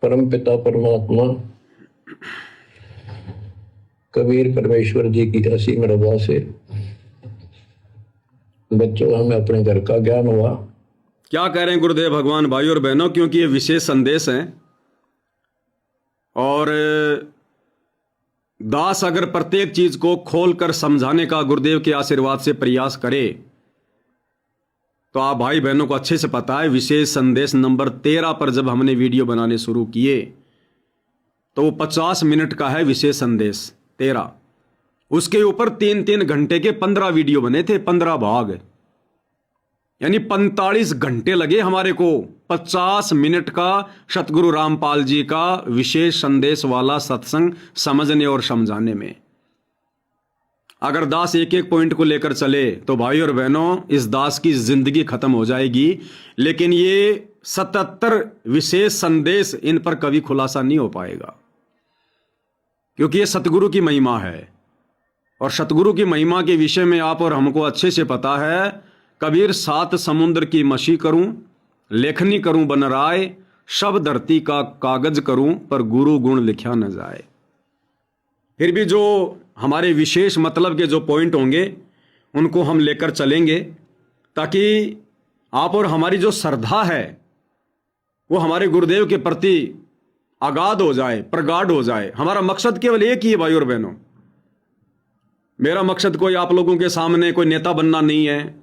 परम पिता परमात्मा कबीर परमेश्वर जी की असीम रजा से बच्चों हमें अपने घर का ज्ञान हुआ। क्या कह रहे हैं गुरुदेव भगवान भाई और बहनों, क्योंकि ये विशेष संदेश हैं और दास अगर प्रत्येक चीज को खोलकर समझाने का गुरुदेव के आशीर्वाद से प्रयास करे तो आप भाई बहनों को अच्छे से पता है। विशेष संदेश नंबर 13 पर जब हमने वीडियो बनाने शुरू किए तो वो 50 मिनट का है। विशेष संदेश 13, उसके ऊपर 3-3 घंटे के 15 वीडियो बने थे, 15 भाग, यानी 45 घंटे लगे हमारे को 50 मिनट का सतगुरु रामपाल जी का विशेष संदेश वाला सत्संग समझने और समझाने में। अगर दास एक एक पॉइंट को लेकर चले तो भाई और बहनों इस दास की जिंदगी खत्म हो जाएगी। लेकिन ये 77 विशेष संदेश, इन पर कभी खुलासा नहीं हो पाएगा, क्योंकि ये सतगुरु की महिमा है। और सतगुरु की महिमा के विषय में आप और हमको अच्छे से पता है। कबीर 7 समुद्र की मशी करूं, लेखनी करूं बन राय, सब धरती का कागज करूं, पर गुरु गुण लिखा न जाए। फिर भी जो हमारे विशेष मतलब के जो पॉइंट होंगे उनको हम लेकर चलेंगे, ताकि आप और हमारी जो श्रद्धा है वो हमारे गुरुदेव के प्रति अगाध हो जाए, प्रगाढ़ हो जाए। हमारा मकसद केवल एक ही है भाई और बहनों। मेरा मकसद कोई आप लोगों के सामने कोई नेता बनना नहीं है,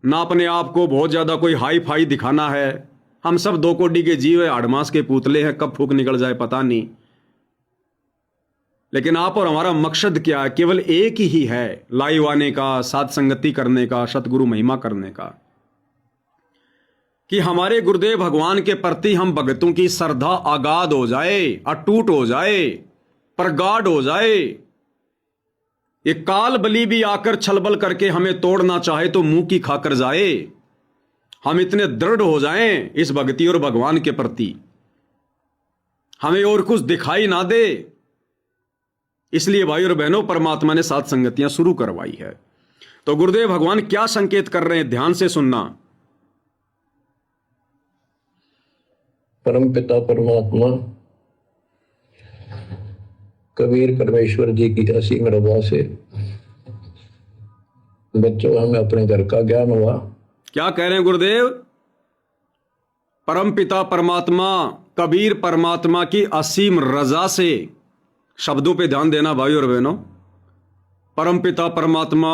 ना अपने आप को बहुत ज्यादा कोई हाई फाई दिखाना है। हम सब 2 कोड़ी के जीव है, हाड़मास के पुतले हैं, कब फूक निकल जाए पता नहीं। लेकिन आप और हमारा मकसद क्या है? केवल एक ही है, लाइव आने का, साथ संगति करने का, सतगुरु महिमा करने का, कि हमारे गुरुदेव भगवान के प्रति हम भक्तों की श्रद्धा अगाध हो जाए, अटूट हो जाए, प्रगाढ़ हो जाए। ये काल बलि भी आकर छलबल करके हमें तोड़ना चाहे तो मुंह की खाकर जाए। हम इतने दृढ़ हो जाएं इस भक्ति और भगवान के प्रति, हमें और कुछ दिखाई ना दे। इसलिए भाई और बहनों परमात्मा ने 7 संगतियां शुरू करवाई है। तो गुरुदेव भगवान क्या संकेत कर रहे हैं, ध्यान से सुनना। परम पिता परमात्मा कबीर परमेश्वर जी की असीम रजा से बच्चों हमें अपने घर का ज्ञान हुआ। क्या कह रहे हैं गुरुदेव? परम पिता परमात्मा कबीर परमात्मा की असीम रजा से, शब्दों पे ध्यान देना भाई और बहनों। परम पिता परमात्मा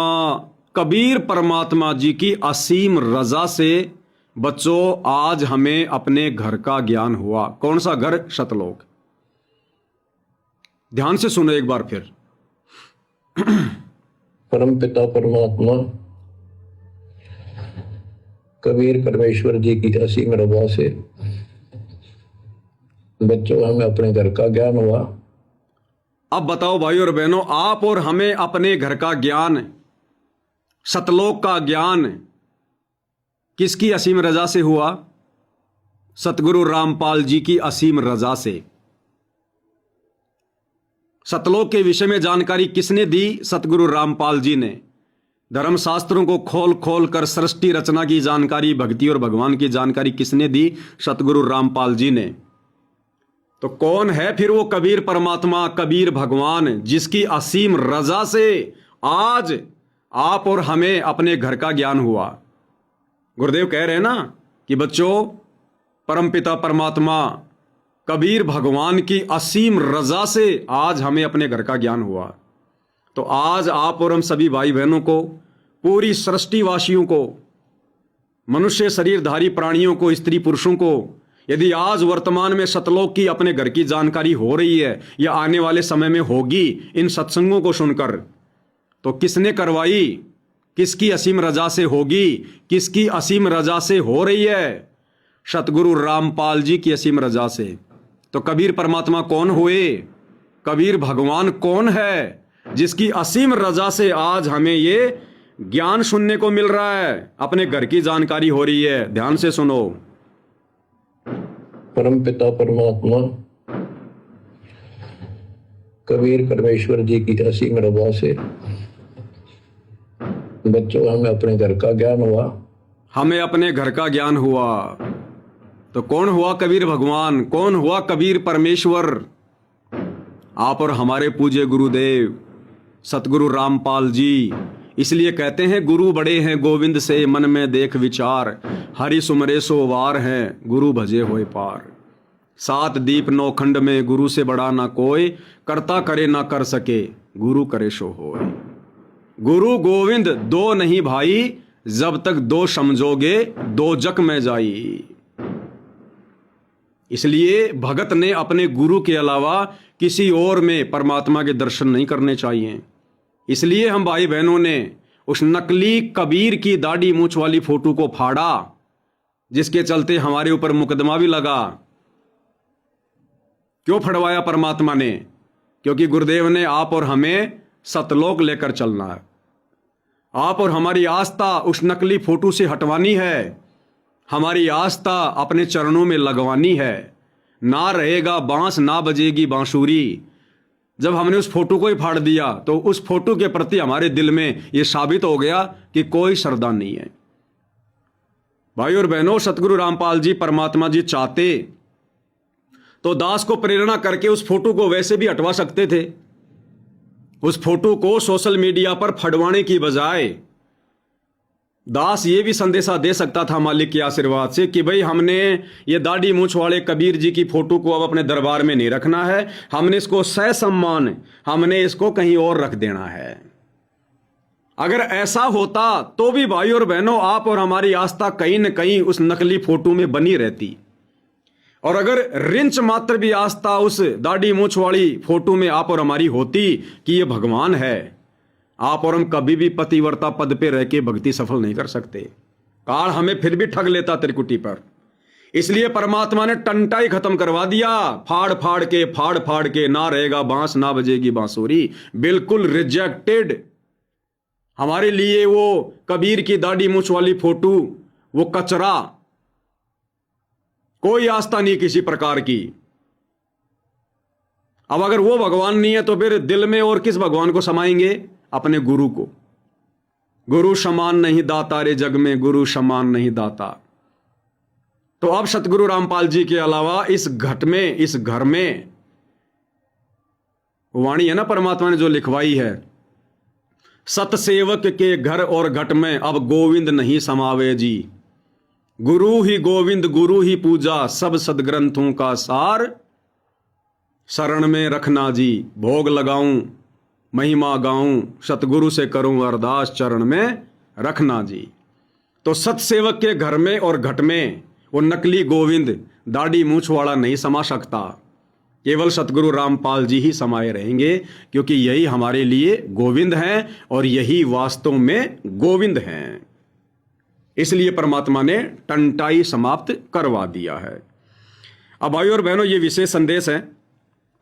कबीर परमात्मा जी की असीम रजा से बच्चों आज हमें अपने घर का ज्ञान हुआ। कौन सा घर? सतलोक। ध्यान से सुनो एक बार फिर। परम पिता परमात्मा कबीर परमेश्वर जी की असीम रजा से बच्चों हमें अपने घर का ज्ञान हुआ। अब बताओ भाई और बहनों, आप और हमें अपने घर का ज्ञान, सतलोक का ज्ञान किसकी असीम रजा से हुआ? सतगुरु रामपाल जी की असीम रजा से। सतलोक के विषय में जानकारी किसने दी? सतगुरु रामपाल जी ने। धर्मशास्त्रों को खोल खोल कर सृष्टि रचना की जानकारी, भक्ति और भगवान की जानकारी किसने दी? सतगुरु रामपाल जी ने। तो कौन है फिर वो कबीर परमात्मा, कबीर भगवान, जिसकी असीम रजा से आज आप और हमें अपने घर का ज्ञान हुआ? गुरुदेव कह रहे हैं ना कि बच्चों परमपिता परमात्मा कबीर भगवान की असीम रजा से आज हमें अपने घर का ज्ञान हुआ। तो आज आप और हम सभी भाई बहनों को, पूरी सृष्टिवासियों को, मनुष्य शरीरधारी प्राणियों को, स्त्री पुरुषों को, यदि आज वर्तमान में सतलोक की अपने घर की जानकारी हो रही है या आने वाले समय में होगी इन सत्संगों को सुनकर, तो किसने करवाई? किसकी असीम रजा से होगी? किसकी असीम रजा से हो रही है? सतगुरु रामपाल जी की असीम रजा से। तो कबीर परमात्मा कौन हुए? कबीर भगवान कौन है जिसकी असीम रजा से आज हमें ये ज्ञान सुनने को मिल रहा है, अपने घर की जानकारी हो रही है? ध्यान से सुनो। परम पिता परमात्मा कबीर परमेश्वर जी की असीम रजा से बच्चों हमें अपने घर का ज्ञान हुआ। हमें अपने घर का ज्ञान हुआ। तो कौन हुआ कबीर भगवान, कौन हुआ कबीर परमेश्वर? आप और हमारे पूज्य गुरुदेव सतगुरु रामपाल जी। इसलिए कहते हैं गुरु बड़े हैं गोविंद से मन में देख विचार, हरि सुमरे सो वार हैं गुरु भजे होए पार। 7 दीप 9 खंड में गुरु से बड़ा ना कोई, करता करे ना कर सके गुरु करे सो होए। गुरु गोविंद दो नहीं भाई, जब तक दो समझोगे दो जग में जाई। इसलिए भगत ने अपने गुरु के अलावा किसी और में परमात्मा के दर्शन नहीं करने चाहिए। इसलिए हम भाई बहनों ने उस नकली कबीर की दाढ़ी मूंछ वाली फोटो को फाड़ा, जिसके चलते हमारे ऊपर मुकदमा भी लगा। क्यों फड़वाया परमात्मा ने? क्योंकि गुरुदेव ने आप और हमें सतलोक लेकर चलना है। आप और हमारी आस्था उस नकली फोटो से हटवानी है, हमारी आस्था अपने चरणों में लगवानी है। ना रहेगा बांस ना बजेगी बांसुरी। जब हमने उस फोटो को ही फाड़ दिया तो उस फोटो के प्रति हमारे दिल में यह साबित हो गया कि कोई श्रद्धा नहीं है। भाई और बहनों, सतगुरु रामपाल जी परमात्मा जी चाहते तो दास को प्रेरणा करके उस फोटो को वैसे भी हटवा सकते थे। उस फोटो को सोशल मीडिया पर फड़वाने की बजाय दास ये भी संदेशा दे सकता था मालिक के आशीर्वाद से कि भाई हमने ये दाढ़ी मूंछ वाले कबीर जी की फोटो को अब अपने दरबार में नहीं रखना है, हमने इसको ससम्मान हमने इसको कहीं और रख देना है। अगर ऐसा होता तो भी भाई और बहनों आप और हमारी आस्था कहीं न कहीं उस नकली फोटो में बनी रहती। और अगर रिंच मात्र भी आस्था उस दाढ़ी मूंछ वाली फोटो में आप और हमारी होती कि ये भगवान है, आप और हम कभी भी पतिव्रता पद पे रह के भक्ति सफल नहीं कर सकते। काल हमें फिर भी ठग लेता त्रिकुटी पर। इसलिए परमात्मा ने टंटा ही खत्म करवा दिया। फाड़ फाड़ के ना रहेगा बांस ना बजेगी बांसुरी। बिल्कुल रिजेक्टेड। हमारे लिए वो कबीर की दाढ़ी मूंछ वाली फोटो वो कचरा, कोई आस्था नहीं किसी प्रकार की। अब अगर वो भगवान नहीं है तो फिर दिल में और किस भगवान को समाएंगे? अपने गुरु को। गुरु समान नहीं दाता रे जग में, गुरु समान नहीं दाता। तो अब सतगुरु रामपाल जी के अलावा इस घट में, इस घर में वाणी है ना परमात्मा ने जो लिखवाई है, सतसेवक के घर और घट में अब गोविंद नहीं समावे जी। गुरु ही गोविंद गुरु ही पूजा, सब सदग्रंथों का सार शरण में रखना जी। भोग लगाऊं महिमा गाऊं, सतगुरु से करूं अरदास चरण में रखना जी। तो सतसेवक के घर में और घट में वो नकली गोविंद दाढ़ी मूंछ वाला नहीं समा सकता। केवल सतगुरु रामपाल जी ही समाये रहेंगे, क्योंकि यही हमारे लिए गोविंद हैं और यही वास्तव में गोविंद हैं। इसलिए परमात्मा ने टंटाई समाप्त करवा दिया है। अब भाई और बहनों, ये विशेष संदेश है।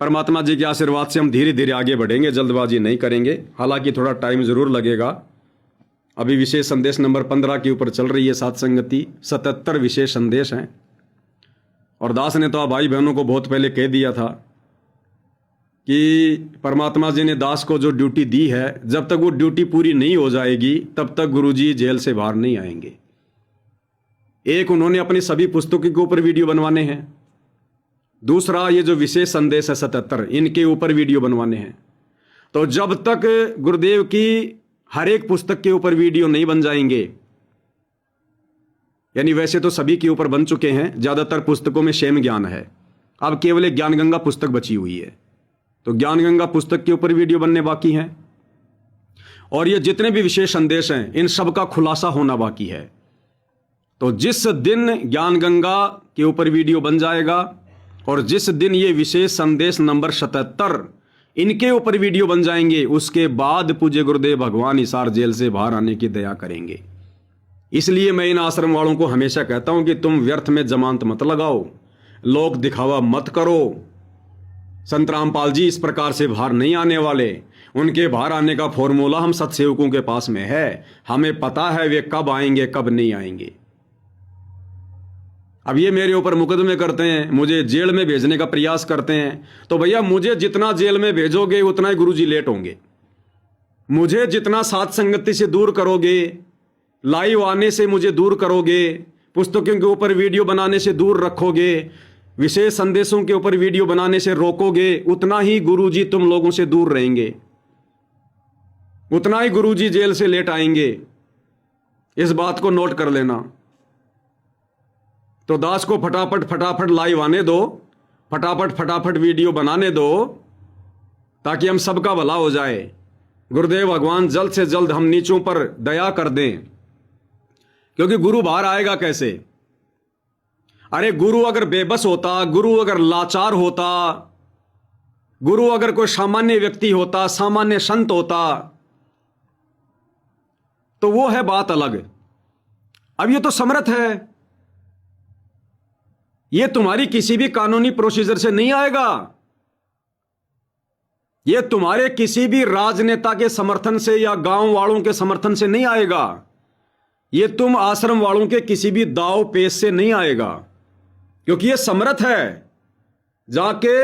परमात्मा जी के आशीर्वाद से हम धीरे धीरे आगे बढ़ेंगे, जल्दबाजी नहीं करेंगे। हालांकि थोड़ा टाइम जरूर लगेगा। अभी विशेष संदेश नंबर 15 के ऊपर चल रही है सात संगति। 77 विशेष संदेश हैं। और दास ने तो आप भाई बहनों को बहुत पहले कह दिया था कि परमात्मा जी ने दास को जो ड्यूटी दी है, जब तक वो ड्यूटी पूरी नहीं हो जाएगी तब तक गुरुजी जेल से बाहर नहीं आएंगे। एक, उन्होंने अपनी सभी पुस्तकों के ऊपर वीडियो बनवाने हैं। दूसरा, ये जो विशेष संदेश है 77, इनके ऊपर वीडियो बनवाने हैं। तो जब तक गुरुदेव की हर एक पुस्तक के ऊपर वीडियो नहीं बन जाएंगे, यानी वैसे तो सभी के ऊपर बन चुके हैं, ज्यादातर पुस्तकों में क्षेम ज्ञान है, अब केवल एक ज्ञान गंगा पुस्तक बची हुई है, तो ज्ञान गंगा पुस्तक के ऊपर वीडियो बनने बाकी हैं। और ये जितने भी विशेष संदेश हैं, इन सब का खुलासा होना बाकी है। तो जिस दिन ज्ञान गंगा के ऊपर वीडियो बन जाएगा और जिस दिन ये विशेष संदेश नंबर 77 इनके ऊपर वीडियो बन जाएंगे, उसके बाद पूज्य गुरुदेव भगवान हिसार जेल से बाहर आने की दया करेंगे। इसलिए मैं इन आश्रम वालों को हमेशा कहता हूं कि तुम व्यर्थ में जमानत मत लगाओ, लोक दिखावा मत करो। संत रामपाल जी इस प्रकार से बाहर नहीं आने वाले। उनके बाहर आने का फॉर्मूला हम सत्सेवकों के पास में है। हमें पता है वे कब आएंगे कब नहीं आएंगे। अब ये मेरे ऊपर मुकदमे करते हैं, मुझे जेल में भेजने का प्रयास करते हैं, तो भैया मुझे जितना जेल में भेजोगे उतना ही गुरुजी लेट होंगे। मुझे जितना सात संगति से दूर करोगे, लाइव आने से मुझे दूर करोगे, पुस्तकों के ऊपर वीडियो बनाने से दूर रखोगे, विशेष संदेशों के ऊपर वीडियो बनाने से रोकोगे, उतना ही गुरुजी तुम लोगों से दूर रहेंगे, उतना ही गुरुजी जेल से लेट आएंगे। इस बात को नोट कर लेना। तो दास को फटाफट फटाफट लाइव आने दो, फटाफट फटाफट वीडियो बनाने दो, ताकि हम सबका भला हो जाए। गुरुदेव भगवान जल्द से जल्द हम नीचों पर दया कर दें, क्योंकि गुरु बाहर आएगा कैसे? अरे गुरु अगर बेबस होता, गुरु अगर लाचार होता, गुरु अगर कोई सामान्य व्यक्ति होता, सामान्य संत होता, तो वो है बात अलग। अब ये तो समर्थ है, ये तुम्हारी किसी भी कानूनी प्रोसीजर से नहीं आएगा, ये तुम्हारे किसी भी राजनेता के समर्थन से या गांव वालों के समर्थन से नहीं आएगा, ये तुम आश्रम वालों के किसी भी दाव पेश से नहीं आएगा, क्योंकि ये समर्थ है। जाके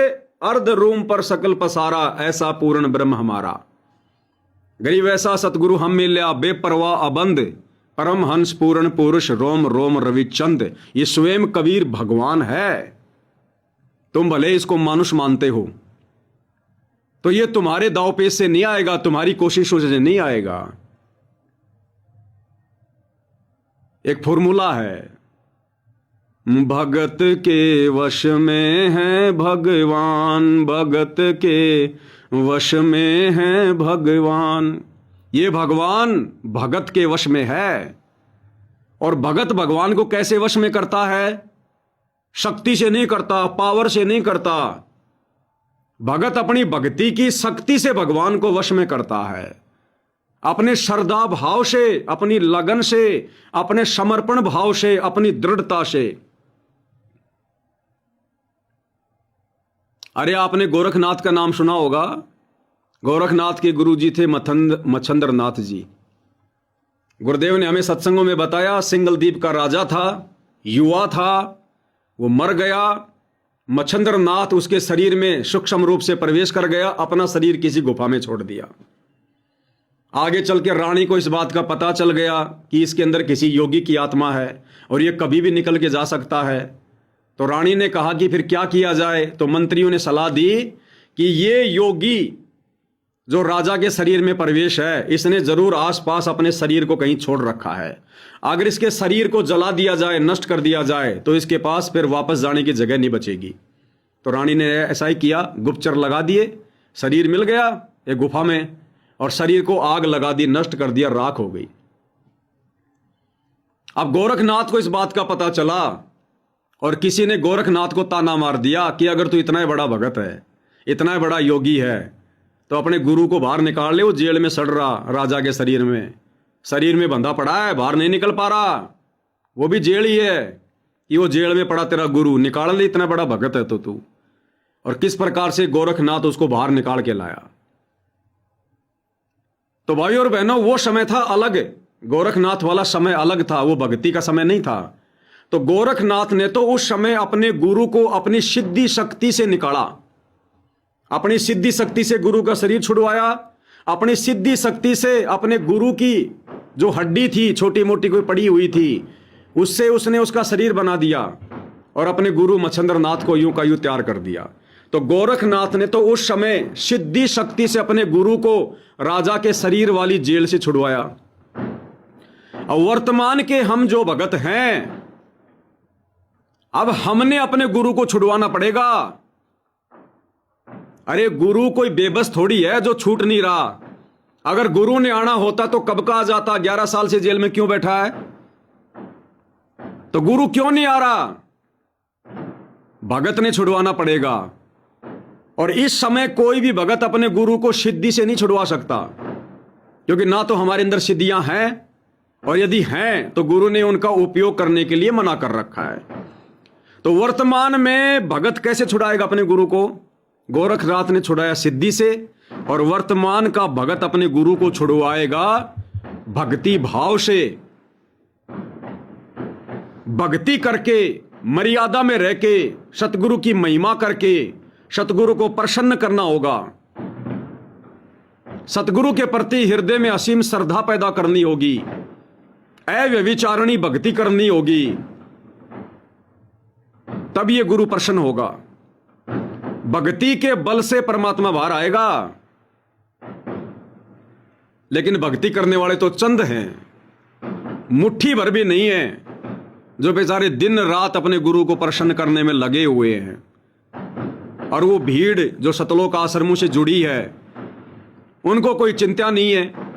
अर्ध रूम पर सकल पसारा, ऐसा पूर्ण ब्रह्म हमारा। गरीब ऐसा सतगुरु हम मिल्या, बेपरवाह अबंध, परम हंस पूर्ण पुरुष, रोम रोम रविचंद। ये स्वयं कबीर भगवान है। तुम भले इसको मानुष मानते हो, तो ये तुम्हारे दाव पेश से नहीं आएगा, तुम्हारी कोशिशों से नहीं आएगा। एक फॉर्मूला है, भगत के वश में है भगवान, भगत के वश में है भगवान। ये भगवान भगत के वश में है। और भगत भगवान को कैसे वश में करता है? शक्ति से नहीं करता, पावर से नहीं करता। भगत अपनी भक्ति की शक्ति से भगवान को वश में करता है, अपने श्रद्धा भाव से, अपनी लगन से, अपने समर्पण भाव से, अपनी दृढ़ता से। अरे आपने गोरखनाथ का नाम सुना होगा। गोरखनाथ के गुरुजी थे मच्छंद्र नाथ जी। गुरुदेव ने हमें सत्संगों में बताया, सिंगलदीप का राजा था, युवा था, वो मर गया। मच्छंद्र नाथ उसके शरीर में सूक्ष्म रूप से प्रवेश कर गया, अपना शरीर किसी गुफा में छोड़ दिया। आगे चल के रानी को इस बात का पता चल गया कि इसके अंदर किसी योगी की आत्मा है और ये कभी भी निकल के जा सकता है। तो रानी ने कहा कि फिर क्या किया जाए? तो मंत्रियों ने सलाह दी कि ये योगी जो राजा के शरीर में प्रवेश है, इसने जरूर आसपास अपने शरीर को कहीं छोड़ रखा है। अगर इसके शरीर को जला दिया जाए, नष्ट कर दिया जाए, तो इसके पास फिर वापस जाने की जगह नहीं बचेगी। तो रानी ने ऐसा ही किया, गुप्तचर लगा दिए, शरीर मिल गया एक गुफा में, और शरीर को आग लगा दी, नष्ट कर दिया, राख हो गई। अब गोरखनाथ को इस बात का पता चला और किसी ने गोरखनाथ को ताना मार दिया कि अगर तू इतना बड़ा भगत है, इतना बड़ा योगी है, तो अपने गुरु को बाहर निकाल ले। वो जेल में सड़ रहा, राजा के शरीर में बंधा पड़ा है, बाहर नहीं निकल पा रहा। वो भी जेल ही है कि वो जेल में पड़ा तेरा गुरु, निकाल ले, इतना बड़ा भगत है तो तू। और किस प्रकार से गोरखनाथ उसको बाहर निकाल के लाया। तो भाई और बहनों, वो समय था अलग, गोरखनाथ वाला समय अलग था, वो भक्ति का समय नहीं था। तो गोरखनाथ ने तो उस समय अपने गुरु को अपनी सिद्धि शक्ति से निकाला, अपनी सिद्धि शक्ति से गुरु का शरीर छुड़वाया, अपनी सिद्धि शक्ति से अपने गुरु की जो हड्डी थी, छोटी मोटी कोई पड़ी हुई थी, उससे उसने उसका शरीर बना दिया और अपने गुरु मच्छंद्र नाथ को यूं का यूं तैयार कर दिया। तो गोरखनाथ ने तो उस समय सिद्धि शक्ति से अपने गुरु को राजा के शरीर वाली जेल से छुड़वाया। और वर्तमान के हम जो भगत हैं, अब हमने अपने गुरु को छुड़वाना पड़ेगा। अरे गुरु कोई बेबस थोड़ी है जो छूट नहीं रहा। अगर गुरु ने आना होता तो कब का आ जाता। 11 साल से जेल में क्यों बैठा है? तो गुरु क्यों नहीं आ रहा? भगत ने छुड़वाना पड़ेगा। और इस समय कोई भी भगत अपने गुरु को सिद्धि से नहीं छुड़वा सकता, क्योंकि ना तो हमारे अंदर सिद्धियां हैं, और यदि हैं तो गुरु ने उनका उपयोग करने के लिए मना कर रखा है। तो वर्तमान में भगत कैसे छुड़ाएगा अपने गुरु को? गोरखनाथ ने छुड़ाया सिद्धि से, और वर्तमान का भगत अपने गुरु को छुड़वाएगा भक्ति भाव से, भक्ति करके, मर्यादा में रह के, सतगुरु की महिमा करके, सतगुरु को प्रसन्न करना होगा। सतगुरु के प्रति हृदय में असीम श्रद्धा पैदा करनी होगी, अव्यभिचारिणी भक्ति करनी होगी, तब ये गुरु प्रसन्न होगा। भक्ति के बल से परमात्मा बाहर आएगा, लेकिन भक्ति करने वाले तो चंद हैं, मुट्ठी भर भी नहीं है, जो बेचारे दिन रात अपने गुरु को प्रसन्न करने में लगे हुए हैं। और वो भीड़ जो सतलोक आश्रमों से जुड़ी है, उनको कोई चिंता नहीं है।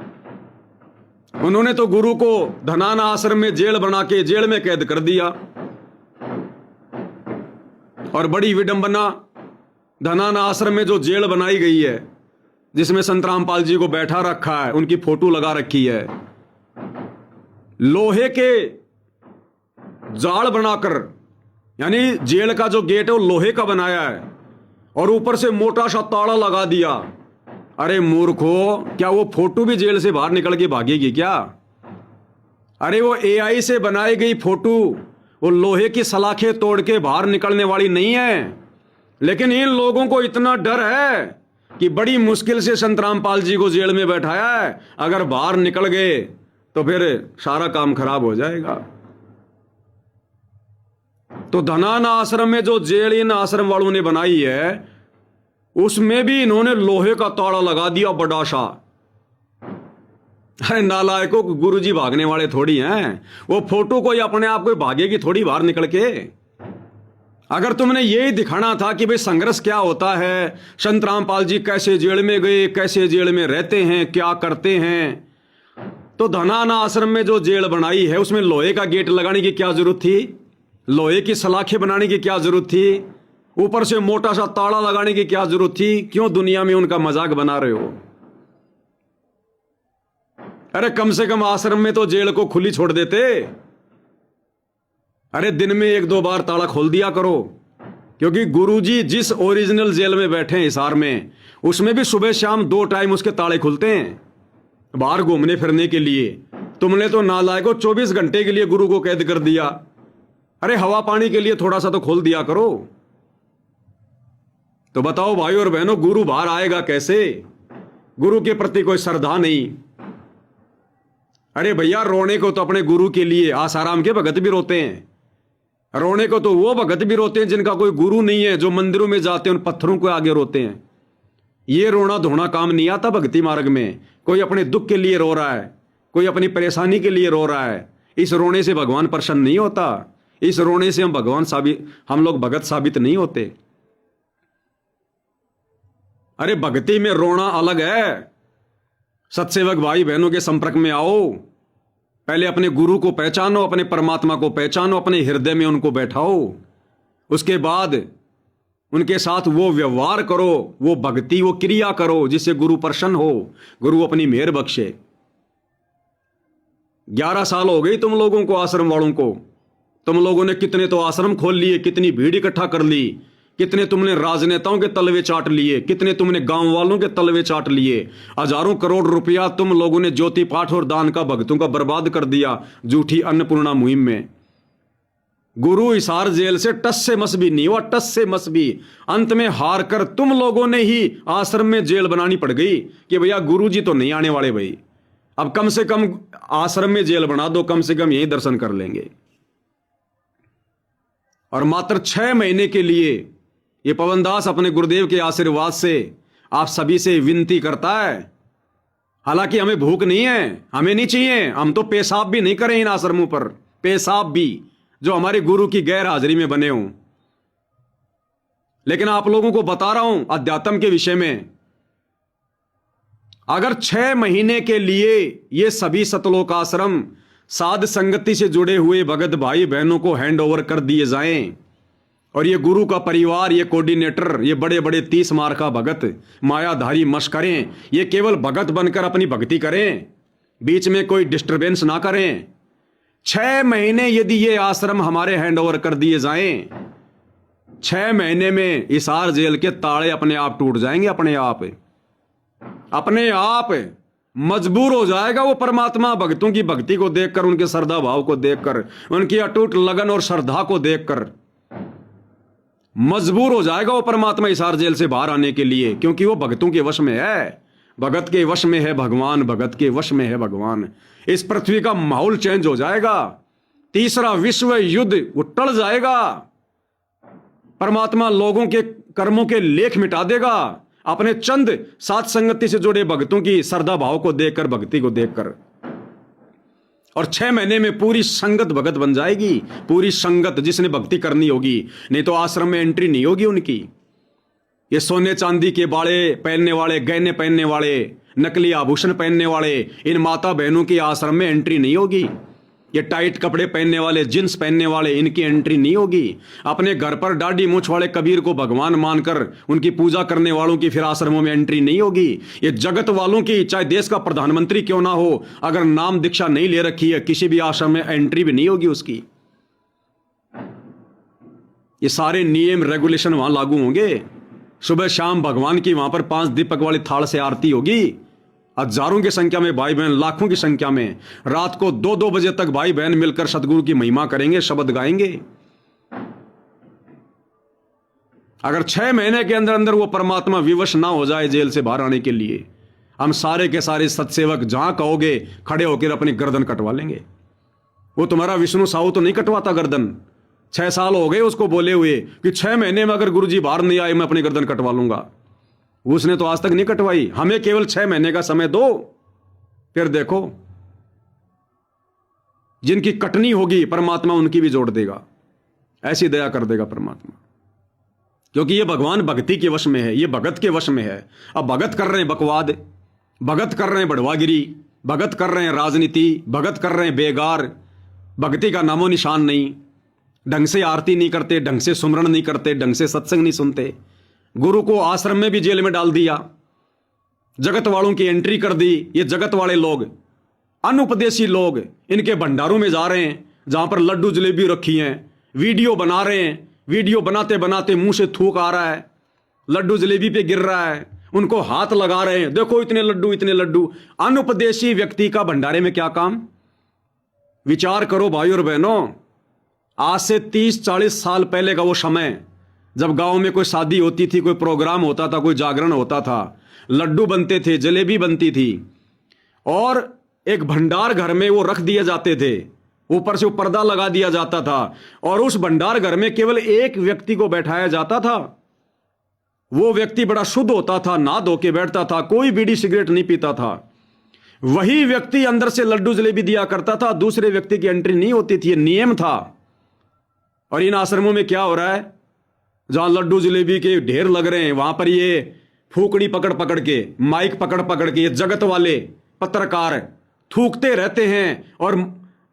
उन्होंने तो गुरु को धनाना आश्रम में जेल बना के जेल में कैद कर दिया। और बड़ी विडंबना, धनाना आश्रम में जो जेल बनाई गई है, जिसमें संत रामपाल जी को बैठा रखा है, उनकी फोटो लगा रखी है, लोहे के जाल बनाकर, यानी जेल का जो गेट है वो लोहे का बनाया है और ऊपर से मोटा सा ताला लगा दिया। अरे मूर्खो, क्या वो फोटो भी जेल से बाहर निकल के भागेगी क्या? अरे वो एआई से बनाई गई फोटो वो लोहे की सलाखें तोड़ के बाहर निकलने वाली नहीं है। लेकिन इन लोगों को इतना डर है कि बड़ी मुश्किल से संत रामपाल जी को जेल में बैठाया है, अगर बाहर निकल गए तो फिर सारा काम खराब हो जाएगा। तो धनाना आश्रम में जो जेल इन आश्रम वालों ने बनाई है, उसमें भी इन्होंने लोहे का ताला लगा दिया बड़ा सा। अरे नालायकों, गुरुजी भागने वाले थोड़ी हैं। वो फोटो कोई अपने आप कोई भागेगी थोड़ी बाहर निकल के। अगर तुमने यही दिखाना था कि भाई संघर्ष क्या होता है, संत रामपाल जी कैसे जेल में गए, कैसे जेल में रहते हैं, क्या करते हैं, तो धनाना आश्रम में जो जेल बनाई है उसमें लोहे का गेट लगाने की क्या जरूरत थी? लोहे की सलाखें बनाने की क्या जरूरत थी? ऊपर से मोटा सा ताला लगाने की क्या जरूरत थी? क्यों दुनिया में उनका मजाक बना रहे हो? अरे कम से कम आश्रम में तो जेल को खुली छोड़ देते। अरे दिन में 1-2 बार ताला खोल दिया करो, क्योंकि गुरुजी जिस ओरिजिनल जेल में बैठे हैं हिसार में, उसमें भी सुबह शाम 2 टाइम उसके ताले खुलते हैं बाहर घूमने फिरने के लिए। तुमने तो नालायकों 24 घंटे के लिए गुरु को कैद कर दिया। अरे हवा पानी के लिए थोड़ा सा तो खोल दिया करो। तो बताओ भाई और बहनों, गुरु बाहर आएगा कैसे? गुरु के प्रति कोई श्रद्धा नहीं। अरे भैया, रोने को तो अपने गुरु के लिए आसाराम के भगत भी रोते हैं। रोने को तो वो भगत भी रोते हैं जिनका कोई गुरु नहीं है, जो मंदिरों में जाते हैं उन पत्थरों को आगे रोते हैं। ये रोना धोना काम नहीं आता भक्ति मार्ग में। कोई अपने दुख के लिए रो रहा है, कोई अपनी परेशानी के लिए रो रहा है। इस रोने से भगवान प्रसन्न नहीं होता। इस रोने से हम लोग भगत साबित नहीं होते। अरे भक्ति में रोना अलग है। सत्सेवक भाई बहनों के संपर्क में आओ, पहले अपने गुरु को पहचानो, अपने परमात्मा को पहचानो, अपने हृदय में उनको बैठाओ, उसके बाद उनके साथ वो व्यवहार करो, वो भक्ति, वो क्रिया करो जिससे गुरु प्रसन्न हो, गुरु अपनी मेहर बख्शे। 11 साल हो गई तुम लोगों को, आश्रम वालों को। तुम लोगों ने कितने तो आश्रम खोल लिए, कितनी भीड़ इकट्ठा कर ली, कितने तुमने राजनेताओं के तलवे चाट लिए, कितने तुमने गांव वालों के तलवे चाट लिए। हजारों करोड़ रुपया तुम लोगों ने ज्योति पाठ और दान का भक्तों का बर्बाद कर दिया झूठी अन्नपूर्णा मुहिम में। गुरु हिसार जेल से टस से मस भी नहीं हुआ, टस से मस भी। अंत में हार कर तुम लोगों ने ही आश्रम में जेल बनानी पड़ गई कि भैया गुरु जी तो नहीं आने वाले भाई, अब कम से कम आश्रम में जेल बना दो, कम से कम यही दर्शन कर लेंगे। और मात्र 6 महीने के लिए ये पवनदास अपने गुरुदेव के आशीर्वाद से आप सभी से विनती करता है। हालांकि हमें भूख नहीं है, हमें नहीं चाहिए, हम तो पेशाब भी नहीं करें इन आश्रमों पर, पेशाब भी जो हमारे गुरु की गैर हाजिरी में बने हों। लेकिन आप लोगों को बता रहा हूं अध्यात्म के विषय में, अगर 6 महीने के लिए ये सभी सतलोक आश्रम साध संगति से जुड़े हुए भगत भाई बहनों को हैंड ओवर कर दिए जाएं, और ये गुरु का परिवार, ये कोऑर्डिनेटर, ये बड़े बड़े 30 मार का भगत, मायाधारी मशकरें, ये केवल भगत बनकर अपनी भक्ति करें, बीच में कोई डिस्टरबेंस ना करें। 6 महीने यदि ये आश्रम हमारे हैंड ओवर कर दिए जाएं, 6 महीने में हिसार जेल के ताले अपने आप टूट जाएंगे, अपने आप मजबूर हो जाएगा वो परमात्मा भक्तों की भक्ति को देखकर, उनके श्रद्धा भाव को देखकर, उनकी अटूट लगन और श्रद्धा को देखकर मजबूर हो जाएगा वो परमात्मा हिसार जेल से बाहर आने के लिए, क्योंकि वो भक्तों के वश में है। भगत के वश में है भगवान, भगत के वश में है भगवान। इस पृथ्वी का माहौल चेंज हो जाएगा, तीसरा विश्व युद्ध वो टल जाएगा। परमात्मा लोगों के कर्मों के लेख मिटा देगा अपने चंद साथ संगति से जुड़े भक्तों की श्रद्धा भाव को देखकर, भक्ति को देखकर। और 6 महीने में पूरी संगत भगत बन जाएगी, पूरी संगत जिसने भक्ति करनी होगी। नहीं तो आश्रम में एंट्री नहीं होगी उनकी। ये सोने चांदी के बाड़े पहनने वाले, गहने पहनने वाले, नकली आभूषण पहनने वाले इन माता बहनों की आश्रम में एंट्री नहीं होगी। ये टाइट कपड़े पहनने वाले, जींस पहनने वाले, इनकी एंट्री नहीं होगी। अपने घर पर दाढ़ी मूछ वाले कबीर को भगवान मानकर उनकी पूजा करने वालों की फिर आश्रमों में एंट्री नहीं होगी। ये जगत वालों की, चाहे देश का प्रधानमंत्री क्यों ना हो, अगर नाम दीक्षा नहीं ले रखी है, किसी भी आश्रम में एंट्री भी नहीं होगी उसकी। ये सारे नियम रेगुलेशन वहां लागू होंगे। सुबह शाम भगवान की वहां पर 5 दीपक वाली थाल से आरती होगी। हजारों की संख्या में भाई बहन, लाखों की संख्या में रात को 2-2 बजे तक भाई बहन मिलकर सतगुरु की महिमा करेंगे, शब्द गाएंगे। अगर 6 महीने के अंदर अंदर वो परमात्मा विवश ना हो जाए जेल से बाहर आने के लिए, हम सारे के सारे सत्सेवक जहां कहोगे खड़े होकर अपनी गर्दन कटवा लेंगे। वो तुम्हारा विष्णु साहू तो नहीं कटवाता गर्दन। 6 साल हो गए उसको बोले हुए कि 6 महीने में अगर गुरुजी बाहर नहीं आए मैं अपनी गर्दन कटवा लूंगा। उसने तो आज तक नहीं कटवाई। हमें केवल 6 महीने का समय दो, फिर देखो जिनकी कटनी होगी परमात्मा उनकी भी जोड़ देगा। ऐसी दया कर देगा परमात्मा, क्योंकि ये भगवान भक्ति के वश में है, ये भगत के वश में है। अब भगत कर रहे हैं बकवाद, भगत कर रहे हैं बड़वागिरी, भगत कर रहे हैं राजनीति, भगत कर रहे हैं बेगार, भक्ति का नामो निशान नहीं। ढंग से आरती नहीं करते, ढंग से सुमरण नहीं करते, ढंग से सत्संग नहीं सुनते। गुरु को आश्रम में भी जेल में डाल दिया, जगत वालों की एंट्री कर दी। ये जगत वाले लोग, अनुपदेशी लोग, इनके भंडारों में जा रहे हैं जहां पर लड्डू जलेबी रखी हैं, वीडियो बना रहे हैं। वीडियो बनाते बनाते मुंह से थूक आ रहा है, लड्डू जलेबी पे गिर रहा है, उनको हाथ लगा रहे हैं, देखो इतने लड्डू, इतने लड्डू। अनुपदेशी व्यक्ति का भंडारे में क्या काम? विचार करो भाई और बहनों। आज से 30-40 साल पहले का वो समय, जब गांव में कोई शादी होती थी, कोई प्रोग्राम होता था, कोई जागरण होता था, लड्डू बनते थे, जलेबी बनती थी, और एक भंडार घर में वो रख दिए जाते थे। ऊपर से वो पर्दा लगा दिया जाता था, और उस भंडार घर में केवल एक व्यक्ति को बैठाया जाता था। वो व्यक्ति बड़ा शुद्ध होता था, नहा धो के बैठता था, कोई बीड़ी सिगरेट नहीं पीता था। वही व्यक्ति अंदर से लड्डू जलेबी दिया करता था, दूसरे व्यक्ति की एंट्री नहीं होती थी। ये नियम था। और इन आश्रमों में क्या हो रहा है? जहां लड्डू जलेबी के ढेर लग रहे हैं, वहां पर ये फूकड़ी पकड़ पकड़ के, माइक पकड़ पकड़ के, ये जगत वाले पत्रकार थूकते रहते हैं और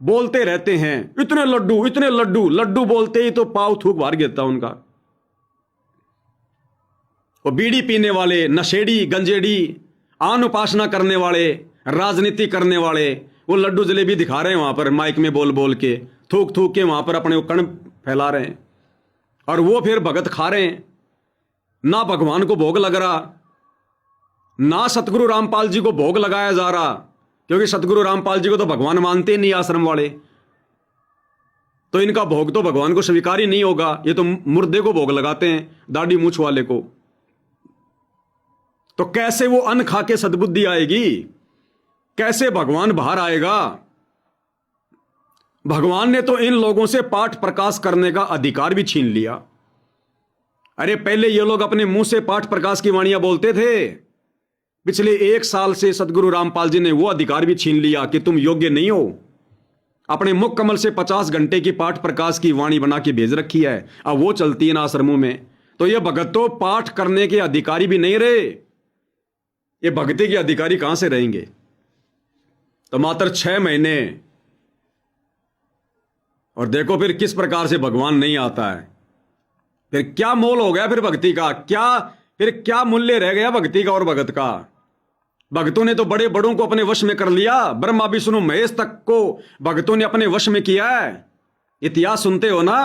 बोलते रहते हैं, इतने लड्डू, इतने लड्डू। लड्डू बोलते ही तो पाव थूक बाहर गिरता उनका। वो बीड़ी पीने वाले, नशेड़ी, गंजेड़ी, आन उपासना करने वाले, राजनीति करने वाले, वो लड्डू जलेबी दिखा रहे हैं वहां पर माइक में बोल बोल के, थूक थूक के वहां पर अपने कण फैला रहे हैं। और वो फिर भगत खा रहे हैं। ना भगवान को भोग लग रहा, ना सतगुरु रामपाल जी को भोग लगाया जा रहा, क्योंकि सतगुरु रामपाल जी को तो भगवान मानते नहीं आश्रम वाले, तो इनका भोग तो भगवान को स्वीकार ही नहीं होगा। ये तो मुर्दे को भोग लगाते हैं, दाढ़ी मूछ वाले को। तो कैसे वो अन्न खा के सद्बुद्धि आएगी? कैसे भगवान बाहर आएगा? भगवान ने तो इन लोगों से पाठ प्रकाश करने का अधिकार भी छीन लिया। अरे पहले ये लोग अपने मुंह से पाठ प्रकाश की वाणियां बोलते थे, पिछले 1 साल से सतगुरु रामपाल जी ने वो अधिकार भी छीन लिया कि तुम योग्य नहीं हो। अपने मुख कमल से 50 घंटे की पाठ प्रकाश की वाणी बना के भेज रखी है, अब वो चलती है ना आश्रमों में। तो ये भगत तो पाठ करने के अधिकारी भी नहीं रहे, ये भक्ति के अधिकारी कहां से रहेंगे? तो मात्र 6 महीने, और देखो फिर किस प्रकार से भगवान नहीं आता है। फिर क्या मोल हो गया फिर भक्ति का? क्या मूल्य रह गया भक्ति का और भगत का? भक्तों ने तो बड़े बड़ों को अपने वश में कर लिया, ब्रह्मा विष्णु महेश तक को भक्तों ने अपने वश में किया है। इतिहास सुनते हो ना।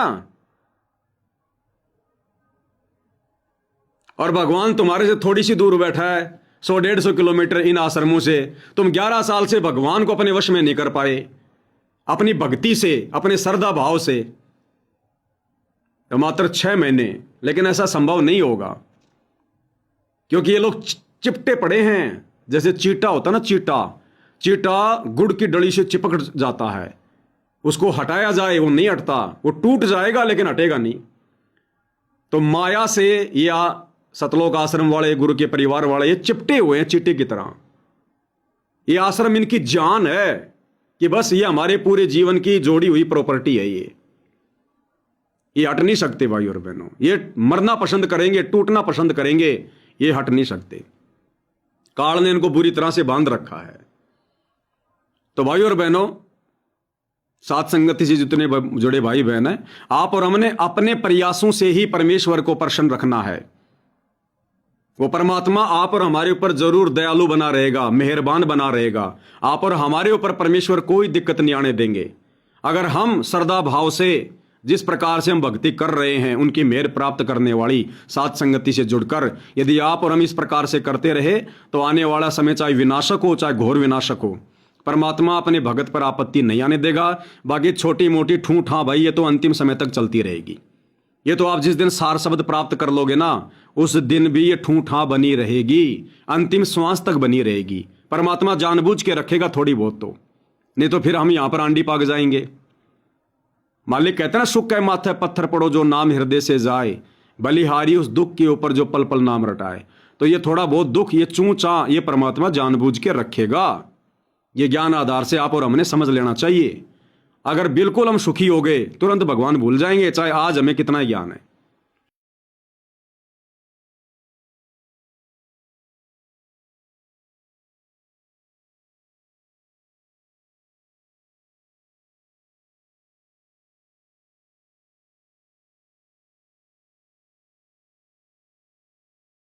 और भगवान तुम्हारे से थोड़ी सी दूर बैठा है, 100-150 किलोमीटर इन आश्रमों से। तुम 11 साल से भगवान को अपने वश में नहीं कर पाए, अपनी भक्ति से, अपने श्रद्धा भाव से। तो मात्र 6 महीने, लेकिन ऐसा संभव नहीं होगा, क्योंकि ये लोग चिपटे पड़े हैं। जैसे चीटा होता ना, चीटा गुड़ की डली से चिपक जाता है, उसको हटाया जाए वो नहीं हटता, वो टूट जाएगा लेकिन हटेगा नहीं। तो माया से या सतलोक आश्रम वाले, गुरु के परिवार वाले, ये चिपटे हुए हैं चींटी की तरह। ये आश्रम इनकी जान है कि बस ये हमारे पूरे जीवन की जोड़ी हुई प्रॉपर्टी है। ये हट नहीं सकते भाई और बहनों। ये मरना पसंद करेंगे, टूटना पसंद करेंगे, ये हट नहीं सकते। काल ने इनको बुरी तरह से बांध रखा है। तो भाई और बहनों, सात संगति से जितने जुड़े भाई बहन हैं, आप और हमने अपने प्रयासों से ही परमेश्वर को प्रसन्न रखना है। वो परमात्मा आप और हमारे ऊपर जरूर दयालु बना रहेगा, मेहरबान बना रहेगा। आप और हमारे ऊपर परमेश्वर कोई दिक्कत नहीं आने देंगे। अगर हम श्रद्धा भाव से जिस प्रकार से हम भक्ति कर रहे हैं, उनकी मेहर प्राप्त करने वाली सात संगति से जुड़कर यदि आप और हम इस प्रकार से करते रहे, तो आने वाला समय चाहे विनाशक हो, चाहे घोर विनाशक हो, परमात्मा अपने भगत पर आपत्ति नहीं आने देगा। बाकी छोटी मोटी ठूठ, हाँ भाई, ये तो अंतिम समय तक चलती रहेगी। ये तो आप जिस दिन सार शब्द प्राप्त कर लोगे ना, उस दिन भी ये ठूठा बनी रहेगी, अंतिम श्वास तक बनी रहेगी। परमात्मा जानबूझ के रखेगा थोड़ी बहुत तो, नहीं तो फिर हम यहां पर आंडी पाक जाएंगे। मालिक कहते हैं ना, सुख के माथे पत्थर पड़ो जो नाम हृदय से जाए, बलिहारी उस दुख के ऊपर जो पल पल नाम रटाए। तो ये थोड़ा बहुत दुख, ये चूचा, ये परमात्मा जानबूझ के रखेगा। ये ज्ञान आधार से आप और हमने समझ लेना चाहिए। अगर बिल्कुल हम सुखी हो गए, तुरंत भगवान भूल जाएंगे, चाहे आज हमें कितना ज्ञान है।